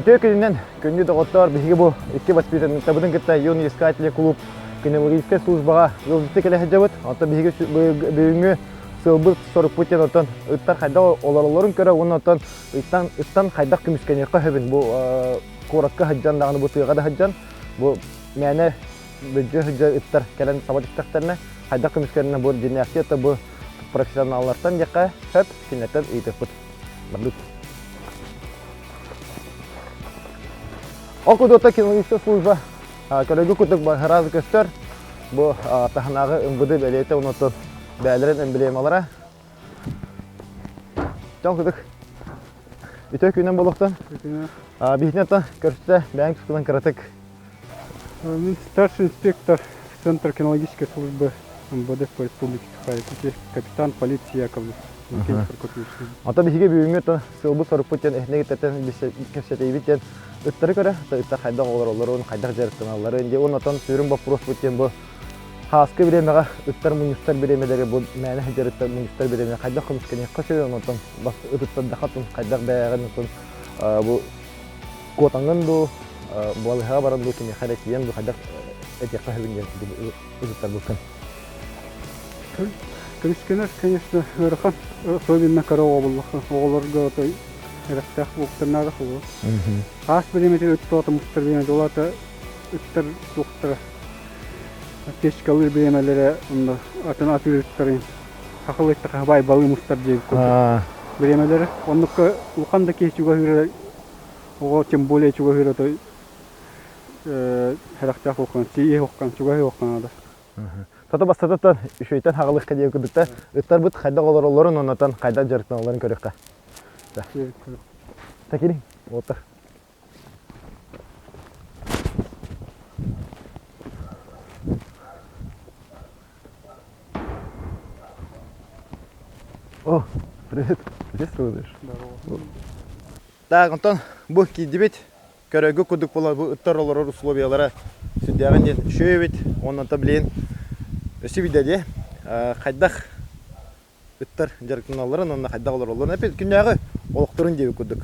Итök gününden күнді доғыттар бігі бұл үкі воспитанның табыдың кітті юный искателі клуб кинологическая службаға жылжытты келесі жабыт. Ата бігі бүгінгі сылбыр 40 путен отын ұттар қайда оларыларын көрі, оны отын ұттан қайдақ күміскенеқі хөбін. Бұл қораққа хыджандағыны бұл тұйға да хыджан. Бұл мәні бүджі хыджа ұттар кәлін сабат үстақтарына қайдақ күміскеніне бұл жиниясиятта бұл профессионаллардан деқа хөп кенеттен үйтіп бұд. Бардық. Окудота кинологическая служба. Көрөгі күтік бағыразы көстер. Бұл тахынағы үмбіді бәлейті ұнытын бәлерін әмбілеймалара. Жан күтік. Үтек үйінен болуқтан. Бейхнеттен көрсетті бәң тұскылан кіратық. Мен старший инспектор Центра кинологической службы МВД по республике Саха-Якутия, капитан полиции Яковлев. Ата бихиге бүйіңге сылбы сорып өттен әхнеге тәттен көпсетейбеттен үттері көрі, үттер қайдақ олар-оларын, қайдақ жарықтаналары, инде он отан сүйрін бапырос өттен бұл хасқы біремеға үттер мұныстар біремедері, бұл мәні жарықтар мұныстар біремеге қайдақ қымышкене қөсі он отан үттер дақатын қайдақ бәяғын бұл қотаңын бұл балыға барын бұл кеме қайдақиен бұл қайдақ әтеққа хөбінген үттер бұлсын. Крышкинер, конечно, верхан, особенно корова была. Оларга то растях вухтарнага хулу. Хас беремете өттоты мустарбеме долата өттер доктора. Пешкалыр беремелере онда атын атырыттарын. Хакылыктар хабай балы мустар дейт. Беремелере оннукка улканда кечуга хире ого тем более чуга хире то растях вухкан, сие вухкан, чуга вухкан ада. Тата бастататтан үшөйтен хағылық қадия күдікті үттар бұд қайда оларын онатан қайда жарықтан оларын көріққа. Тәкелің, отыр. О, привет. Где строишь? Здорово. Так, Антон, бұл кейдебет көрігі күдік бола бұл үттар олары условиялары сүддіғын ден үшөйбет, онната білейін. Өсі видеде қайдақ үттар жарықтаналарын, онына қайдақ оларын. Әпет күннәғы олықтырын деуі күдік.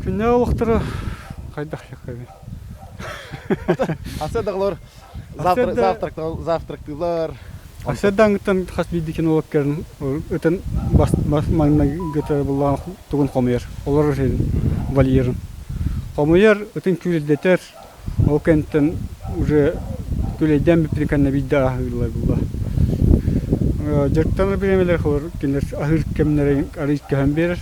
Күннәғы олықтыры қайдақ шаққайын. Аседағылар завтрактылар. Аседан үттен қас бейдекен олықкерін үттен маңына гөтері болған тұғын қомайыр. Олар вольерін. Қомайыр үттен күлдетер, ол кәнттен уже күлейден біпреканна бидді ахырлар бұлда. Жарықтаны біремелер қылар, кендер ахыр кемнерін арыз кәхен берір.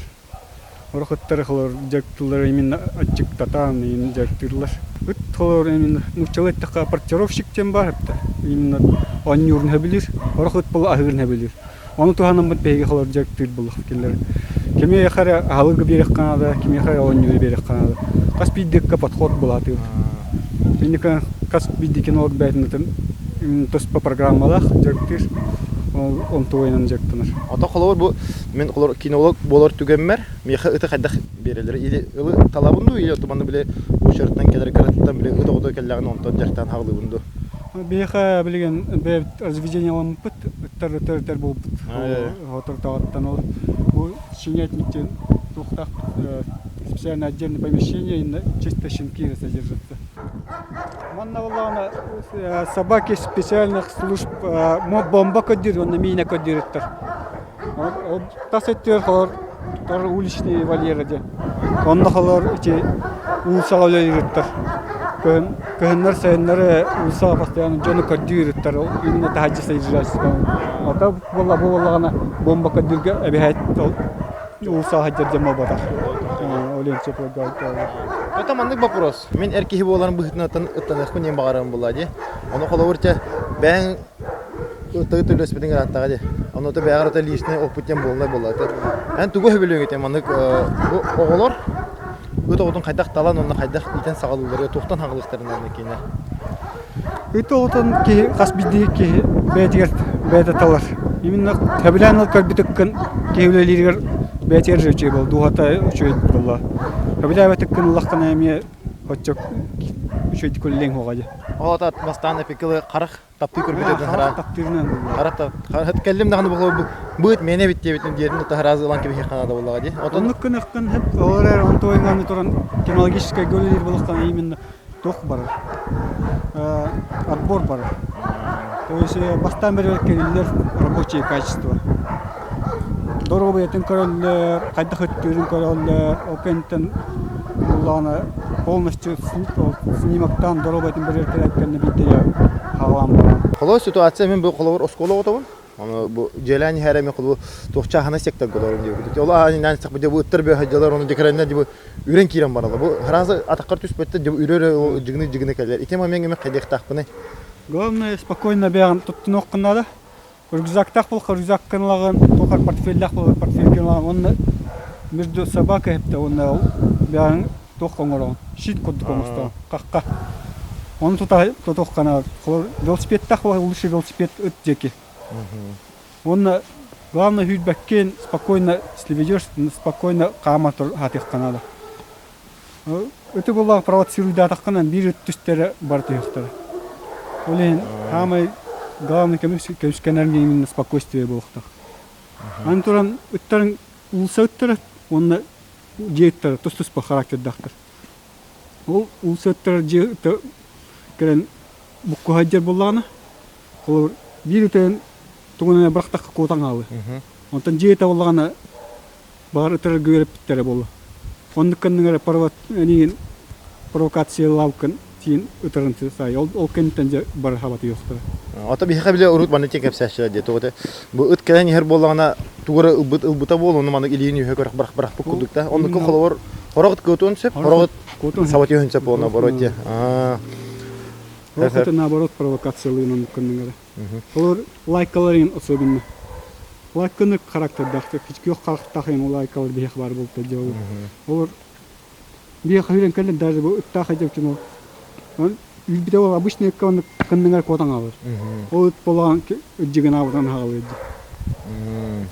Орақыттары қылар, жарықтылар емін ачық татан, емін жарықтырлар. Үт қылар емін мұчалеттіқа партировщиктен бар әпті. Емін аннюрын әбілер, орақыт бұл ахырын әбілер. Оны туғанын бұд бәйге қылар жарықтыр бұлық кендер. Кеме яқары ағылғы берек қанады, кеме яқары аннюры берек қанады. Қас биддекке подход бұлатыр. Инника кас бидди кинолог бәйтінетін тұс по программалақ жәрктір, он туайнан жәрктінір. Ата қолауыр бұл, мен кинолог болар түгенмер, меқі үті қайдақ берелер. Или ұлы талабынду, или отыманды біле ұшырттан кәдір қараттан біле ұты кәлләғын онтан жәрктан хағылы бұнду. Бейқа білген бәйт разведение аламын бұт, үттер бұл бұт. Отыр тағаттан ол. Бұл шинятниктен тұқтақ специально отдельное помещение, чисто щенки содержатся. Манна собаки специальных служб бомба кодируют, он на мина кодирует. Тасеттер холор, тоже уличные вольеры. Он нахалор эти улсага лейреттер. Көхөннөр сәйнәре улсага постоянно жоны кодируеттер. Именно тахаджи содержатся. Ата боллагана бомба кодирге әбихайт улсага хаджаржама батар. Это мандык вопрос. Мен эркихи боларын быхытын ыттанық мен бағарым болады. Оны қолауырча бәң ыттығы түрлі өспетін ғыраттаға де. Оны өті бәғар өті лишіне опыттен болынай болады. Ән түгі хөбілуің етен мандык оғылар өті оғытын қайдақ талан, оны қайдақ итен сағалулары, тоқтан хағылықтарынан екені. Өті оғытын қас бидді бәйті талар. Именно тәбілән көрбітіккін кейулелерігер бәйтер жөчей бол, дуғата өчөйт болла. Кабиля бәтіккін ұлаққана әме хотчок Üçüncü kolleğin hoğacı. O da bastana fikirli qaraq taptı körbetetin hara. Taktırından bu. Qaraq tap. Qaraq kellim dağını bu mene bitti bitin diyerin taharazı lan gibi kanada bollaga di. Oton Onun kınıkkın hep oğlar ontoyungan turan кинологическая голлер булакан именно тох бар. Отбор бар. То есть бастан бери келилер рабочие качества. Дорого этин көрөлөр, кайда хөттүрүн көрөлөр, окентен буланы полностью снимактан дорого этин бери келеткенде бите я халам бар. Холо ситуация мен bu kolor oskola otabın. Onu bu jelani heremi kulu tohça hana sekta golorun diyor. Ola hani sak bu ıttır bir hacılar onu dikrenden diye üren kiran baralı. Bu harazı atakar tüspette diye ürere o jigni keller. İki mamen gemi kaydak takpını. Главное спокойно бяган туттунок кынады. Рюкзактак бул, рюкзаккынлаган, токар портфелдак бул, портфелкынлаган. Онны между собакой хепте онны бяган токкоңорон. Шит кодду комуста. Какка. Оны тотоккана. Велосипедтак бул, лучше велосипед ыт жеки. Онны главное хүйтбеккен спокойно, если ведёшь, спокойно кама хатыкканады. Өтө булла провоцируйт атакканан бир түстөрү бар тыйыктыр. Олен самый главный кемскенерге именно спокойствие болуктак. Антуран ыттарын улсаттыр, онна жееттер тустус по характердактыр. Ол улсаттыр жееттер керен букку хаджар боллаганы. Ол биритен тугуна бактак котаң алды. Онтан жеете боллаганы бар ыттар көрүп биттер болду. Ондукканның провокациялаукын тин ыттарын сай. Ол кенттен бар хабаты жоктур. Ата bir kabile urut bana çekip seçtiler diye toğda. Bu ıt kelen her bolağına tuğra ılbıta bol onu manık iliyini yuhak bırak bu kudukta. Onu kolor horoğut kötün sep horoğut savatı hün sep ona borot ya. Это наоборот провокациялыйнын кынныгы. Олар лайкаларын особенно. Лайканы характердакты кички yok характахын лайкалар бих бар болду жолу. Олар бих хирен келен даже bu ыттахы жепчүн. Он бите ол обычный кынныгар котаң алыр. Ол болган жигин абдан хагылы.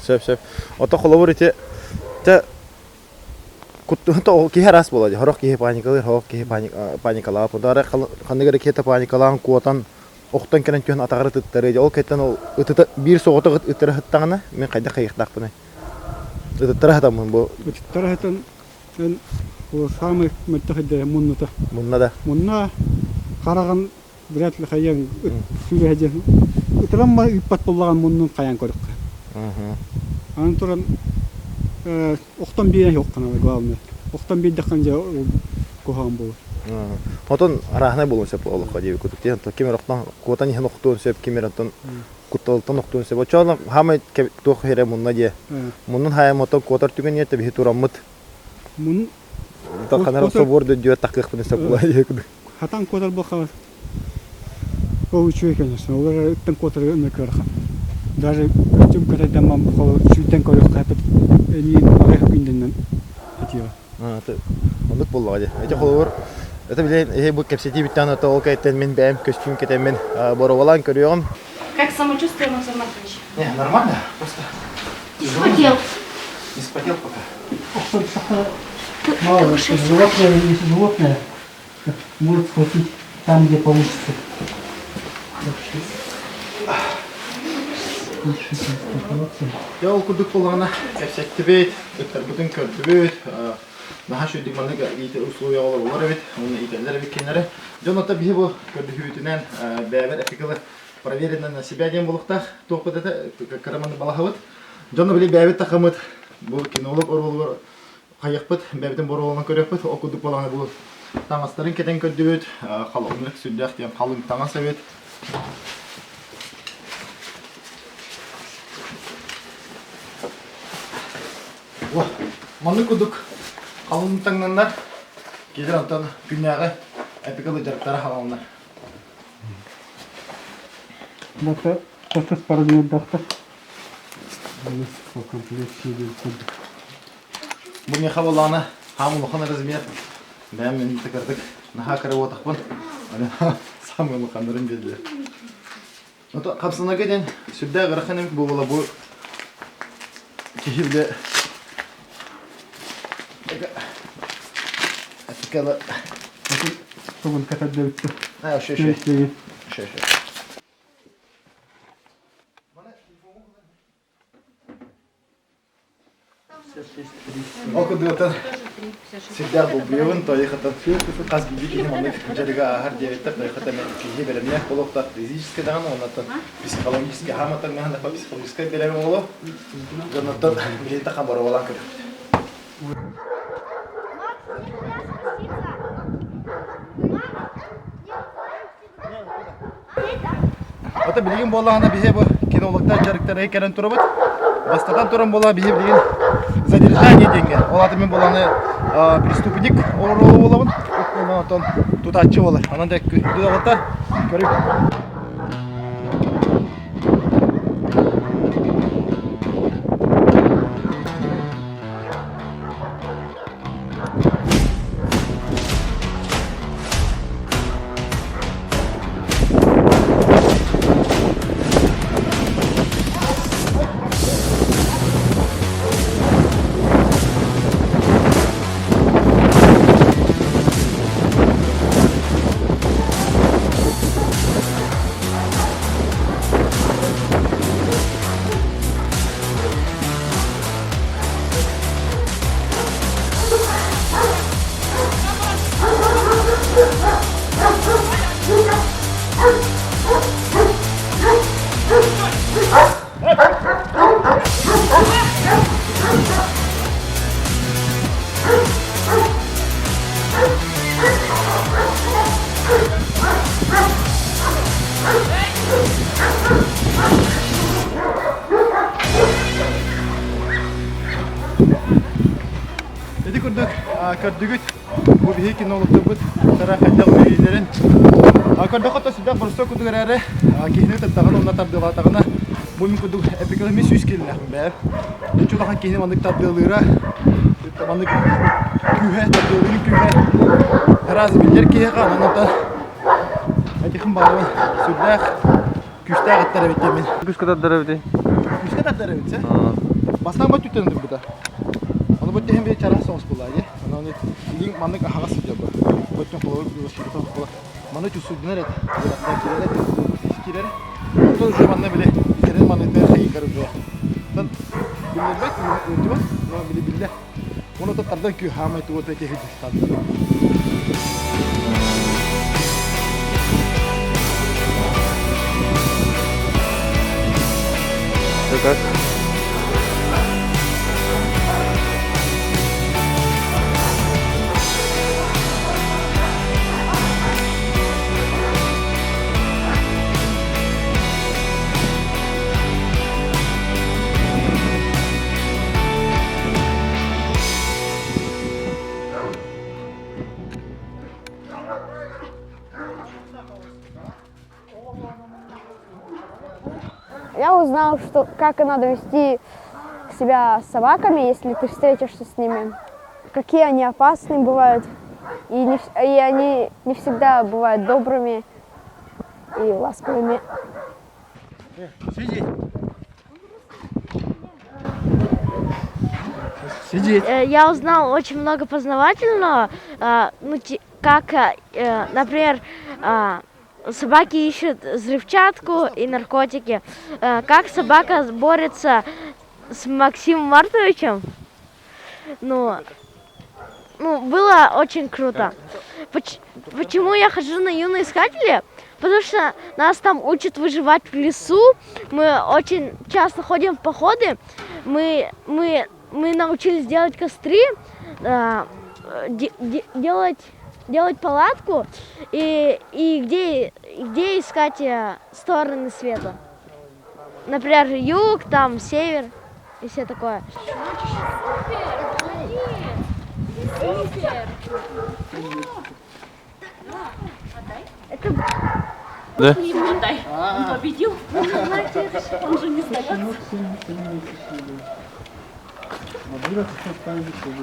Sep. Ota kolor ite te кутта ол ки харас болады. Хорох ки паникалар, хорох ки паникалар. Подара кандыгар кете паникалан куатан оқтан келен төн атагары тыттары. Ол кеттен ол ытыта бир соғыты ыттыры хыттагына мен кайда кайыктакпын. Ыттыры хатамын бу. Ыттыры хатан ол самый мөттөхөдө муннута. Мунна караган вряд ли хаян сүйлөжө. Ыттырам иппат болган муннун каян көрүк. Антуран оқтан бие жоқ қана главное. Оқтан бие даққан жа кохан болу. Потон арахна болун сеп олоққа дейбі көтіктен. Кемер оқтан котан ехен оқтуын сеп, кемер оқтан кутталықтан оқтуын сеп. Очалын хамай тоқ хере мұнна де. Мұнын хайам отан котар түген ете бі тураммыт. Мұн Тақанар соборды дүйе тақиқпын сеп олай екуді. Хатан котар болқа ол үшуе, конечно. Олар үттен котар өмек өрқа. Даже костюм когда мам холо шүтен көрөк кайпыт эни аяк күндөнөн атыга. Ондук болду. Эте холор. Это билен бу кепсети биттан ата ол кайттен мен бэм костюм кетем мен боровалан көрөм. Как самочувствие, Максим Маркович? Не, нормально. Просто Вспотел. не спотел пока. Мало, животное может схватить там, где получится. Я окудук болгона кепсеттибет, өттөр бүтүн көрдүбүт. Наха шүдик манга ите условия олар бит, оны ителер бит кенере. Жоната бии бу көрдүбүтүнөн бэбер эфикалы проверено на себя дем болуктах, топыда караманы балахабыт. Жона били бэбет такамыт. Бу кинолог оролор кайыкпыт, бэбетен боролон көрөппүт. Окудук болгона бу таңастарын кетен көрдүбүт, халык сүддак дем халык таңасабет. Вау, маны кудук қалын таңнандар келер антон күнняғы эпикалы жарықтары халалындар. Бата тотыс парадын дақтар. Бұл комплекция деп кудук. Бұл не хабаланы хамылықан размер. Бәм мен тікірдік. Наха кірі отақпын. Самылы қандырын белді. Қапсына кеден сүрді ғырықын емік бұл бұл кешілді Эпикалы Тогон катадыбытты. Şu. Okuduğundan sizler bu büyüğün toyuğundan kaz gibi ki hemen жарыга har diyettер toyuğundan ki беремне колоктар физически дагы ондан психологически хаматан мен да психологически берем оло. Жонотон билете хабар болан керек. Ата билген болғанда бие бұл кинологтар жарықтар екерін тұрып бастатан тұрым бола бие білген задержание денген. Ол аты мен болғаны преступник оролы болабын. Ондан тұтатшы болар. Анан да күдіғылтар көріп. Kördüğüt bu bir hekin olup da bu taraf hatta üyelerin akarda hatta sizden burası kudu garare kihne tattağın onlar tabdılar tağına bu min kudu epikler süs killah be çünkü daha kihne mandık tabdılara mandık kühe tabdıların kühe teraz bilir ki kan onlar hadi kim bağlı süddah küster ettere bitemin Күш катадыр бите. küster ettere bitse bastan bat tütündür bu da onu bu tehem bir çara sos bulayı onu ilin mandık ahas sıcabı bütün kolor bir şey falan mandık üstüne ret kirere ondan şu mandık bile kirere mandık bir şey karı be tan bilmek diyor no bile bile onu da tardan ki hamay tu ote ki hiç tadı Как? Я узнал, что как надо вести себя с собаками, если ты встретишься с ними, какие они опасные бывают, и они не всегда бывают добрыми и ласковыми. Я узнал очень много познавательного, например, собаки ищут взрывчатку и наркотики. Как собака борется с Максимом Мартовичем? Ну, было очень круто. Почему я хожу на юные искатели? Потому что нас там учат выживать в лесу. Мы очень часто ходим в походы. Мы научились делать костры, делать палатку и где искать стороны света. Например, юг, там, север и все такое. Это... Да? Он победил. Вы не знаете, он же не сдается.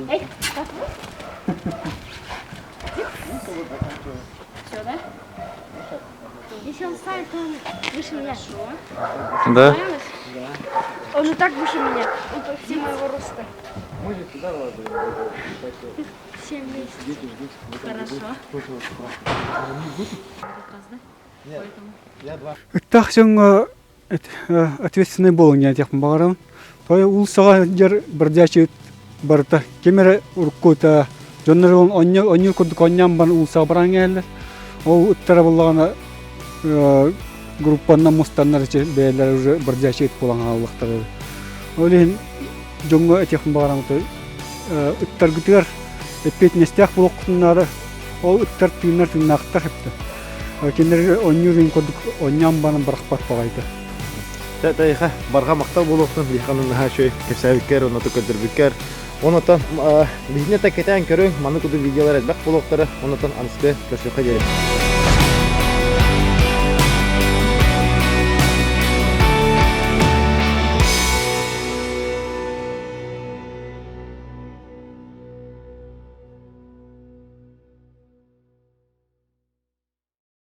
Эй, все, да? Если он ставит, то он выше меня. Да? Он и так выше меня. Он почти моего роста. 7 месяцев. Хорошо. Тахсың ответственный был не тех багарам. Той улсага жер бирдячы барта кемере уркута жоннорун онню кодук онням бан улсага баран келди. Ол уттара булгана группанна мустаннар че бейлер уже бирдячы болган алыктар. Олен жонго тех багарам той уттар гүтер эпет нестях булукнары. Ол уттар тыйнар тыйнактар хепти. Кендер оннюрин кодук онням бан баракпат багайты. Тәйха барға мақтау болуқтың бейханын ха шөй кепсәбіккер, онаты көдірбіккер. Онатан бізіне тәкетән көрің, маны күді видеолар әдбәк болуқтары, онатан анысты көшіқі дейін.